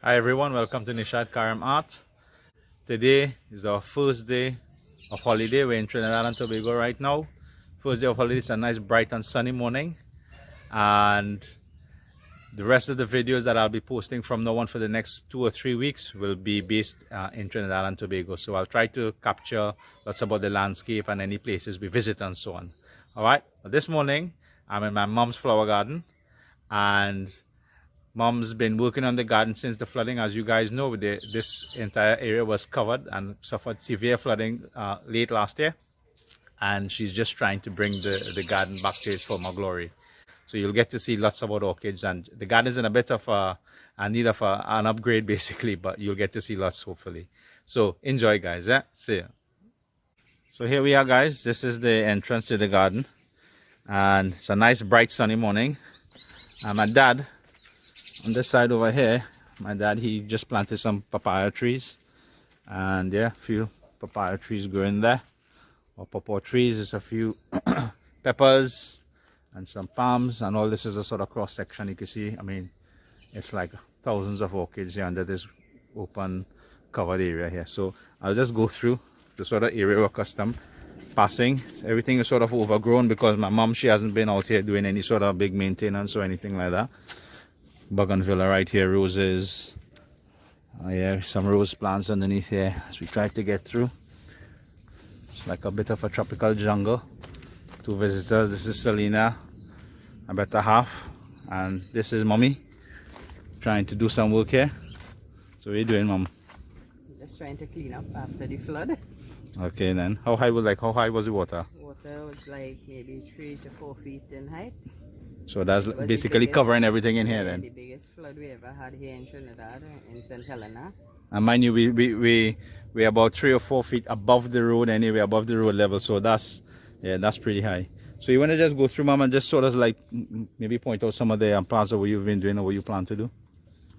Hi everyone, welcome to Nishad Karim Art. Today is our first day of holiday. We're in Trinidad and Tobago right now. First day of holiday. It's a nice bright and sunny morning, and the rest of the videos that I'll be posting from now on for the next 2 or 3 weeks will be based in Trinidad and Tobago. So I'll try to capture lots about the landscape and any places we visit and so on. Alright, this morning I'm in my mom's flower garden, and Mom's been working on the garden since the flooding. As you guys know, this entire area was covered and suffered severe flooding late last year. And she's just trying to bring the garden back to its former glory. So you'll get to see lots about orchids. And the garden's in a bit of a need of an upgrade, basically. But you'll get to see lots, hopefully. So enjoy, guys. Yeah? See ya. So here we are, guys. This is the entrance to the garden. And it's a nice, bright, sunny morning. And my dad, on this side over here, my dad, he just planted some papaya trees, and yeah, a few papaya trees growing there, or pawpaw trees. There's a few peppers and some palms, and all this is a sort of cross section. You can see, I mean, it's like thousands of orchids here under this open covered area here. So I'll just go through the sort of area we're accustomed passing. Everything is sort of overgrown because my mom, she hasn't been out here doing any sort of big maintenance or anything like that. Bougainvillea right here, roses. Yeah, some rose plants underneath here as we try to get through. It's like a bit of a tropical jungle. Two visitors. This is Selena, a better half, and this is Mommy trying to do some work here. So what are you doing, Mom? Just trying to clean up after the flood. Okay then. How high was the water? Water was like maybe 3 to 4 feet in height. So that's basically covering everything in here then. The biggest flood we ever had here in Trinidad, in St. Helena. And mind you, we're about 3 or 4 feet above the road anyway, above the road level. So that's pretty high. So you want to just go through, Mom, and just sort of like maybe point out some of the parts of what you've been doing or what you plan to do?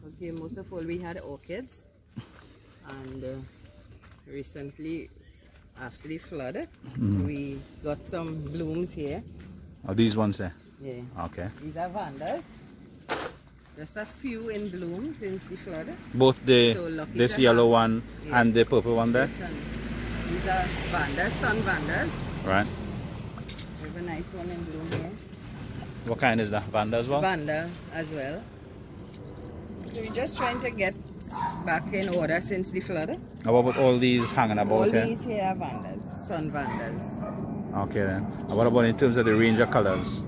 Okay, most of all we had orchids. And recently, after the flood, we got some blooms here. Oh, these ones there? Yeah. Okay. These are vandas. Just a few in bloom since the flood. Both this yellow one and the purple one there? These are vandas, sun vandas. Right. We have a nice one in bloom here. What kind is that? Vanda as well? Vanda as well. So we're just trying to get back in order since the flood. And what about all these hanging about all here? These here are vandas, sun vandas. Okay then. And what about in terms of the range of colors?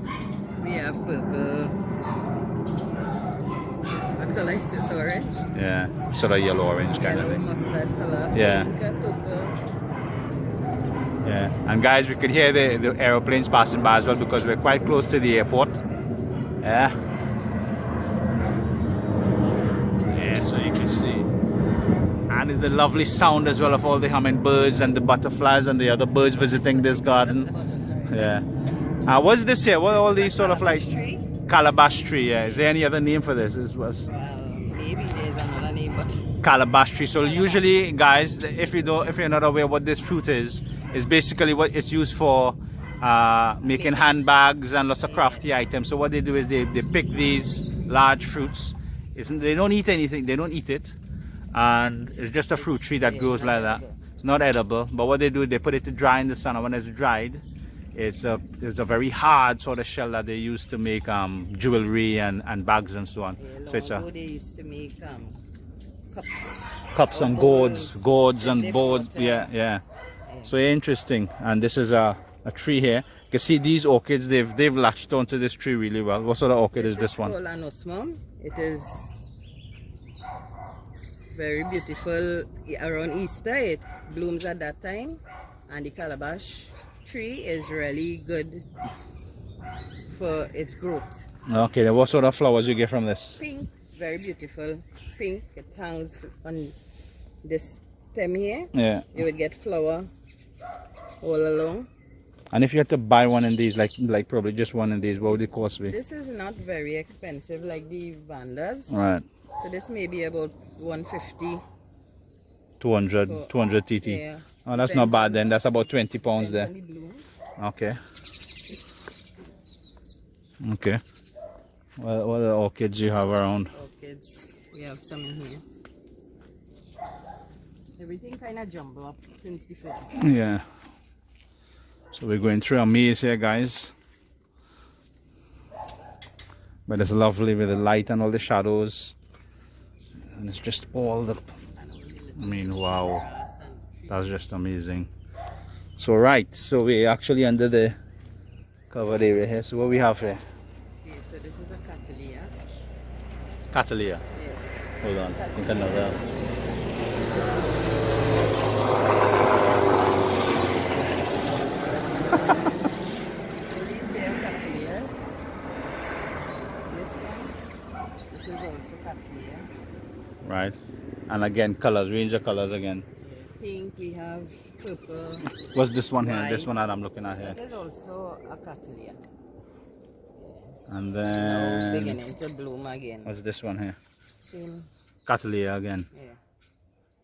We have purple. What color is this? Orange? Yeah, sort of yellow orange kind of thing. Mustard color. Yeah. Pink, purple. Yeah, and guys, we could hear the aeroplanes passing by as well because we're quite close to the airport. Yeah. Yeah, so you can see. And the lovely sound as well of all the hummingbirds and the butterflies and the other birds visiting this garden. Yeah. What's this here? What are all these sort of like tree? Calabash tree? Yeah. Is there any other name for this? Well, maybe there's another name, but Calabash tree. So usually, guys, if you're not aware what this fruit is basically what it's used for making handbags and lots of crafty items. So what they do is they pick these large fruits. They don't eat anything. They don't eat it, and it's just a fruit tree that grows like that. It's not edible. But what they do, they put it to dry in the sun, and when it's dried, it's a very hard sort of shell that they use to make jewelry and bags and so on. yeah, So it's ago they used to make cups and gourds and boards. Yeah. So interesting. And this is a tree here. You can see these orchids. They've latched onto this tree really well. What sort of orchid is this one? Called anosmum. It is very beautiful around Easter. It blooms at that time, and the calabash tree is really good for its growth. Okay, then what sort of flowers you get from this? Pink, very beautiful. Pink. It hangs on this stem here. Yeah. You would get flower all along. And if you had to buy one in these, like probably just one in these, what would the cost be? This is not very expensive like the vandas. Right. So this may be about 150. 200 TT. Yeah. Oh, that's not bad then. That's about 20 pounds there. Okay. Okay. What other orchids you have around? Orchids. We have some in here. Everything kind of jumbled up since the flood. Yeah. So we're going through a maze here, guys. But it's lovely with the light and all the shadows. And it's just all the... I mean, wow. That's just amazing. So right, so we're actually under the covered area here. So what we have here? Okay, so this is a Cattleya. Cattleya. Yes. Hold on, I think another. So these here are Cattleyas. This is also Cattleya. Right. And again, colors, range of colors again. Pink, we have purple. What's this one here? White. This one that I'm looking at here. That is also a Cattleya. And Now then... beginning to bloom again. What's this one here? Same. Cattleya again. Yeah.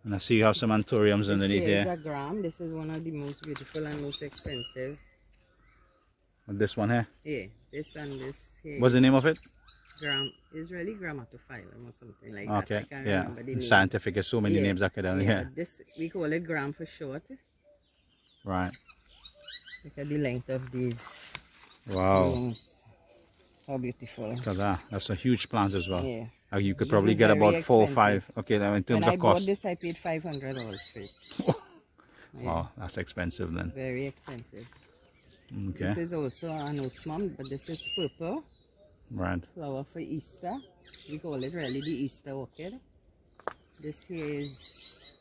And I see you have some anthuriums underneath This is here. a gram. This is one of the most beautiful and most expensive. And this one here. Yeah, this and this here. What's the name of it? Gram. Israeli grammatophyllum or something like Okay, that. I can't yeah. remember the name. Scientific, there's so many Yeah, names I could have. Yeah. This we call it gram for short. Right. Look at the length of these. Wow. blooms. How beautiful. So that's a huge plant as well. Yes. You could These probably are get very about 4 or expensive. 5. Okay, now in terms When I of bought cost. this, I paid $500 for it. Yeah, Wow, that's expensive then. very expensive. Okay. This is also an osmum, but this is purple. Right. Flower for Easter. We call it really the Easter orchid. This here is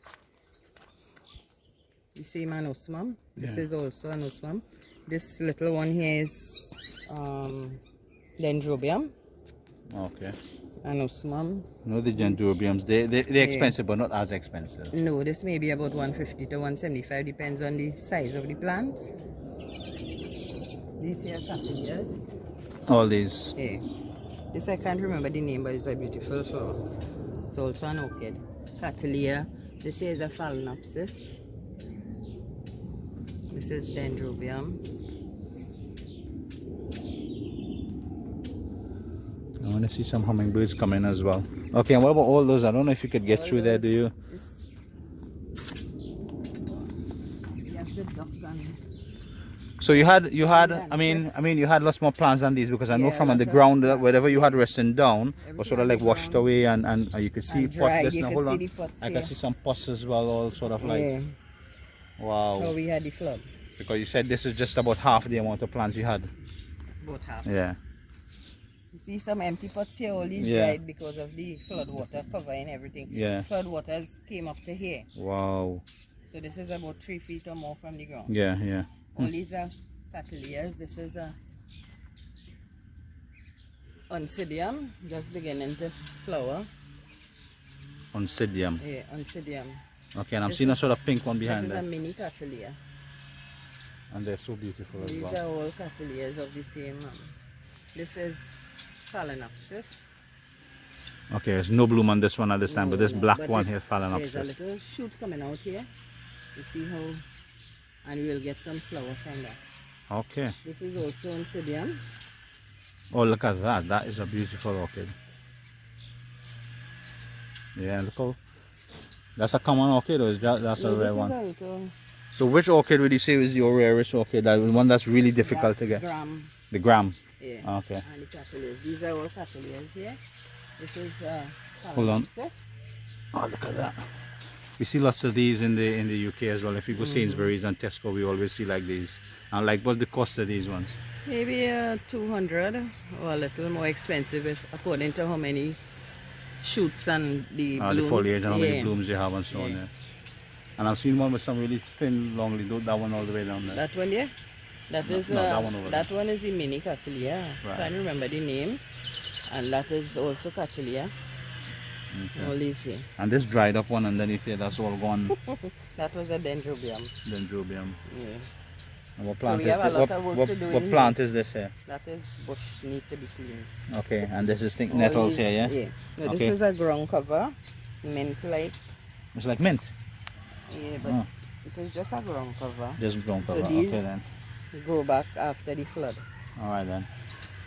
the same anosmum. This Yeah. is also anosmum. This little one here is dendrobium. Okay. Anosmum. No, the dendrobiums, they're expensive, but not as expensive. No, this may be about 150 to 175, depends on the size of the plant. These here are Cattleyas. All these. Yeah. This I can't remember the name, but it's a beautiful flower. It's also an orchid. Cattleya. This here is a phalaenopsis. This is dendrobium. I want to see some hummingbirds come in as well. Okay, and what about all those? I don't know if you could get through there, do you? We have the duck and So you had I mean you had lots more plants than these, because I know Yeah, from on the lots of ground plants. wherever you had resting down was Everything sort of on like the washed ground. away, and you could see And pots. dry. This You now, could hold see on. the pots I can here. see some pots as well, all sort of like yeah. wow. So we had the flood. Because you said this is just about half the amount of plants you had. About half. Yeah. You see some empty pots here, all these Yeah. dried because of the flood water covering everything. Yeah. Flood waters came up to here. Wow. So this is about 3 feet or more from the ground. Yeah, yeah. All these are Cattleyas. This is a Oncidium, just beginning to flower. Oncidium. Yeah, Oncidium. Okay, and I'm This seeing a is- sort of pink one This behind is a there. mini Cattleya. And they're so beautiful as These well. are all Cattleyas of the same. This is Phalaenopsis. Okay, there's no bloom on this one at this time, No, but this no, black but one it- here, There's a Phalaenopsis. little shoot coming out here. You see how, and we'll get some flowers from that. Okay. This is also Oncidium. Oh, look at that. That is a beautiful orchid. Yeah, look how... That's a common orchid, or is that's No, a rare this one? is a little So which orchid would you say is your rarest orchid? That one that's really difficult to get? gram. The gram. Yeah. Okay. And the Cattleyas. These are all Cattleyas here. This is Hold on. Phalaenopsis. Oh, look at that. We see lots of these in the UK as well. If you go Sainsbury's and Tesco, we always see like these. And like, what's the cost of these ones? Maybe 200 or a little more expensive according to how many shoots and the blooms. The foliage and how many Yeah. blooms you have and so on. Yeah. Yeah. And I've seen one with some really thin, long leaves. That one all the way down there. That one, yeah. That is no, that one over that one is the mini Cattleya. Right. Can't remember the name. And that is also Cattleya. All these here. And this dried up one underneath here, that's all gone. That was a dendrobium. Dendrobium. Yeah. And what plant we is have a this? lot of work to do What in plant is this here? That is bush need to be cleaned. Okay, and this is All nettles these- here, yeah? Yeah. No, Okay. this is a ground cover. Mint like. It's like mint. Yeah, but Oh. it is just a ground cover. Just ground So cover. these- Okay then. Grow back after the flood. Alright then.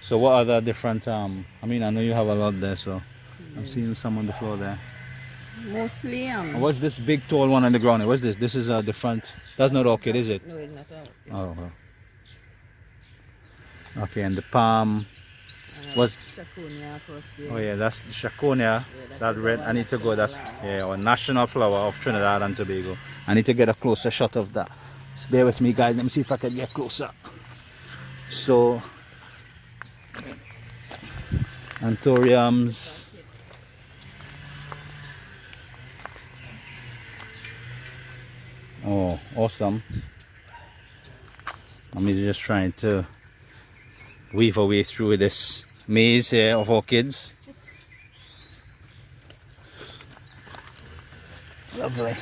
So what other different I mean, I know you have a lot there, so I'm seeing some on the floor there. Mostly And what's this big tall one on the ground? What's this? This is a different. That's not orchid, is it? no, it's not orchid. Oh. Well. Okay, and the palm. What's Chaconia across there. Oh yeah, that's the Chaconia. Yeah, That is red. our I need to go. That's national our national flower of Trinidad and Tobago. I need to get a closer shot of that. Just bear with me, guys. Let me see if I can get closer. So, anthuriums. Oh, awesome. I'm just trying to weave our way through this maze here of orchids. Lovely.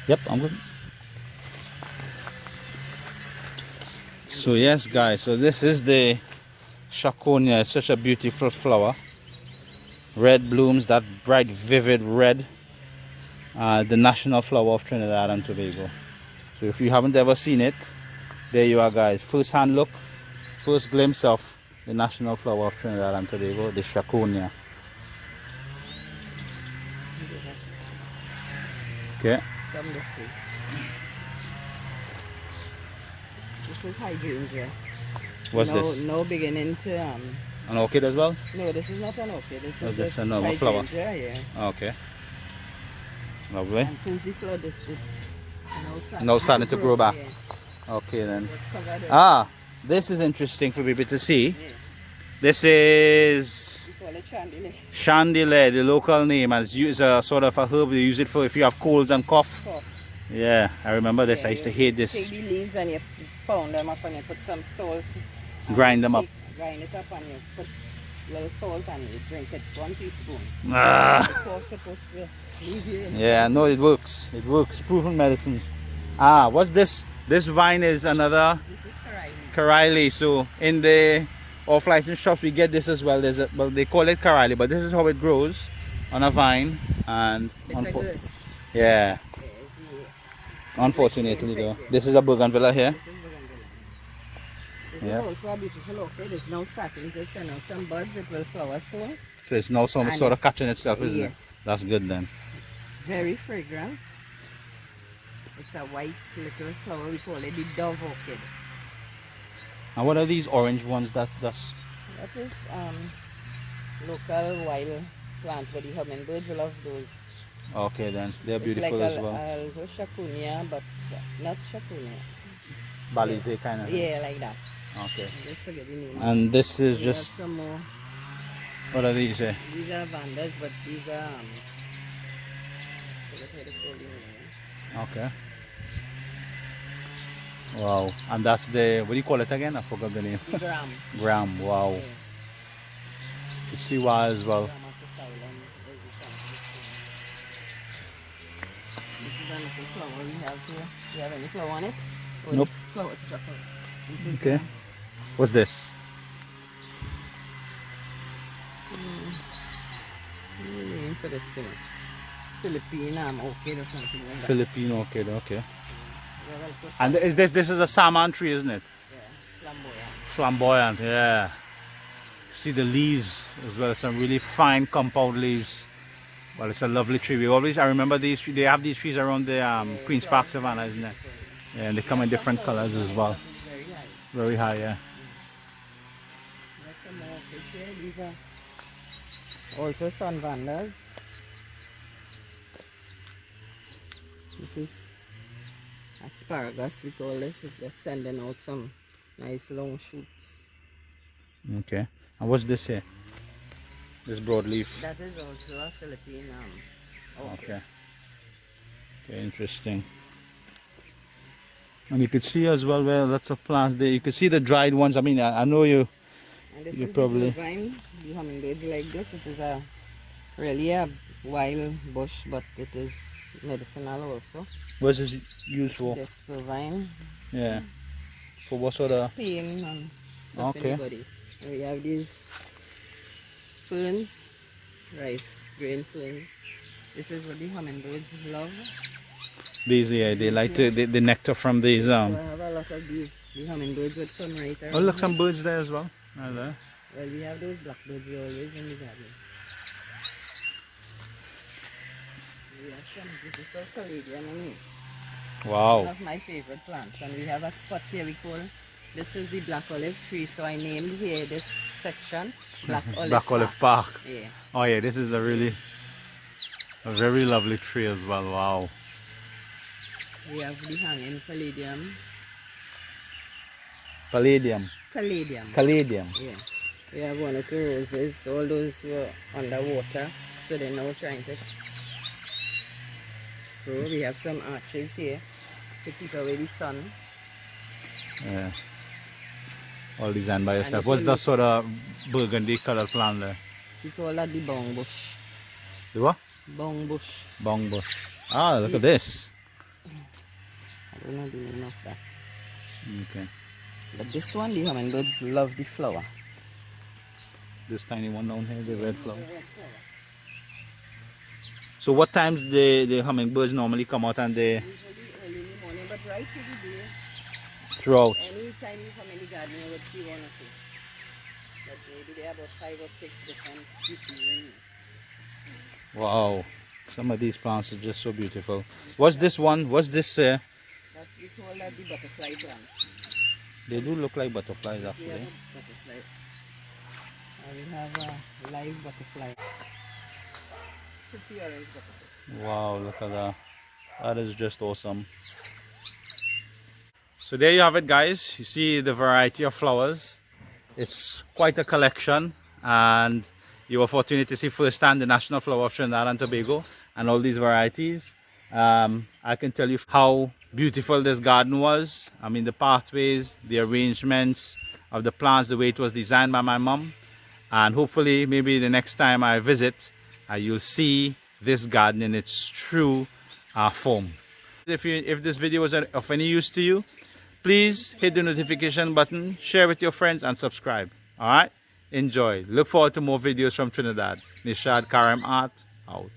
Yep, I'm good. So yes, guys, so this is the Chaconia. It's such a beautiful flower. Red blooms, that bright vivid red. The national flower of Trinidad and Tobago. So if you haven't ever seen it, there you are, guys. First hand look, first glimpse of the national flower of Trinidad and Tobago, the Chaconia. Okay. Come this way. This is hydrangea. What's this? No beginning to An orchid as well? No, this is not an orchid. This is just just a normal flower? hydrangea, yeah. Okay. Lovely. And since the flood, it's Now starting to grow back. Yeah. Okay then. It's covered up. Ah, this is interesting for people to see. Yeah. This is We call it chandelier. chandelier, the local name, and it's used a sort of a herb. You use it for if you have colds and cough. Yeah, I remember this. Yeah, I used to you hate this. Take the leaves and you pound them up and you put some salt. and Grind you them up. Grind it up and you put a little salt and you drink it 1 teaspoon. Ah. The cough's supposed to leave you in. Yeah, no, it works. It works. Proven medicine. Ah, what's this? This vine is another This is Kariley. So in the off-license shops we get this as well. There's a, well, they call it Kariley, but this is how it grows on a vine. And Good. yeah, Yes, unfortunately though, this is a bougainvillea here. This is bougainvillea. This Yeah. is also a beautiful orchid. It's now starting to send out some buds. It will flower soon. So it's now some And sort of catching itself, isn't it? yes. That's good then. Very fragrant. It's a white little flower. We call it the dove orchid. And what are these orange ones that's That is local wild plants, but the hummingbirds love those. okay then. They're It's beautiful like as well. a Chaconia, but not Chaconia. Balize kind of. Yeah, like that. Okay. I just forget the name. And this is We have just, some more. what are these here? These are vandas, but these are forget what they call them. Okay. Wow. And that's the, what do you call it again? I forgot the name. Gram. Gram. Wow. Yeah. You see why as well. Gram of the Thailand. This is another flower we have here. Do you have any flower on it? Or Nope. Flower chocolate. Okay. What's this? Name for this thing. Philippine orchid or something like that. Philippine orchid. Okay. Yeah, well, put- And is this is a salmon tree, isn't it? yeah, flamboyant. Flamboyant. Yeah. See the leaves as well. Some really fine compound leaves. Well, it's a lovely tree. I remember these. They have these trees around the Queen's Park Savannah, isn't it? Yeah, and they come in different colors as well. It's very high. Very high, yeah. That's some more orchids here. These are also sun vandas. This is asparagus, we call this. It's just sending out some nice long shoots. Okay. And what's this here? This broadleaf. That is also a Philippine orchid. Okay. Okay, interesting. And you could see as well where lots of plants there. You could see the dried ones. I mean, I know you. And this You is probably- the vine. The hummingbirds like this. It is a really a wild bush, but it is medicinal also. What's this used for? This vine, Yeah. For what sort of? pain and stuff Okay. in the body. And we have these ferns, rice grain ferns. This is what the hummingbirds love. These, yeah, they like to the nectar from these. So I have a lot of these. The hummingbirds would come right around. Oh, look, some birds there as well. Right there. Well, we have those blackbirds here always in the garden. We have some beautiful caladium in here. Wow. One of my favorite plants. And we have a spot here we call, this is the black olive tree. So I named here this section Black Olive Black Olive Park. Park. Yeah. Oh yeah, this is a very lovely tree as well. Wow. We have the hanging caladium. Palladium. Caladium. Caladium. Yeah. We have one or two roses. All those were underwater. So they're now trying to grow. We have some arches here to keep away the sun. Yeah. All designed by yourself. if What's you that look- sort of burgundy colored plant there? We call that the bong bush. The what? Bong bush. Bong bush. Ah, look at this. I don't know the name of that. Okay. But this one, the hummingbirds love the flower. This tiny one down here, the red flower. So what times the hummingbirds normally come out and they Usually early in the morning, but right through the day, throughout? any time you come in the garden, you would see one or two. But maybe there are about 5 or 6 different species. Wow. Some of these plants are just so beautiful. What's this one? What's this? That we call that the butterfly plant. They do look like butterflies We have actually. a butterfly. And we have a live butterfly. Pretty orange butterfly. Wow, look at that. That is just awesome. So there you have it, guys. You see the variety of flowers. It's quite a collection, and you were fortunate to see firsthand the national flower of Trinidad and Tobago and all these varieties. I can tell you how beautiful this garden was. I mean, the pathways, the arrangements of the plants, the way it was designed by my mom. And hopefully maybe the next time I visit, you'll see this garden in its true form. If this video was of any use to you, please hit the notification button, share with your friends, and subscribe. All right, enjoy. Look forward to more videos from Trinidad. Nishad, Karim Art out.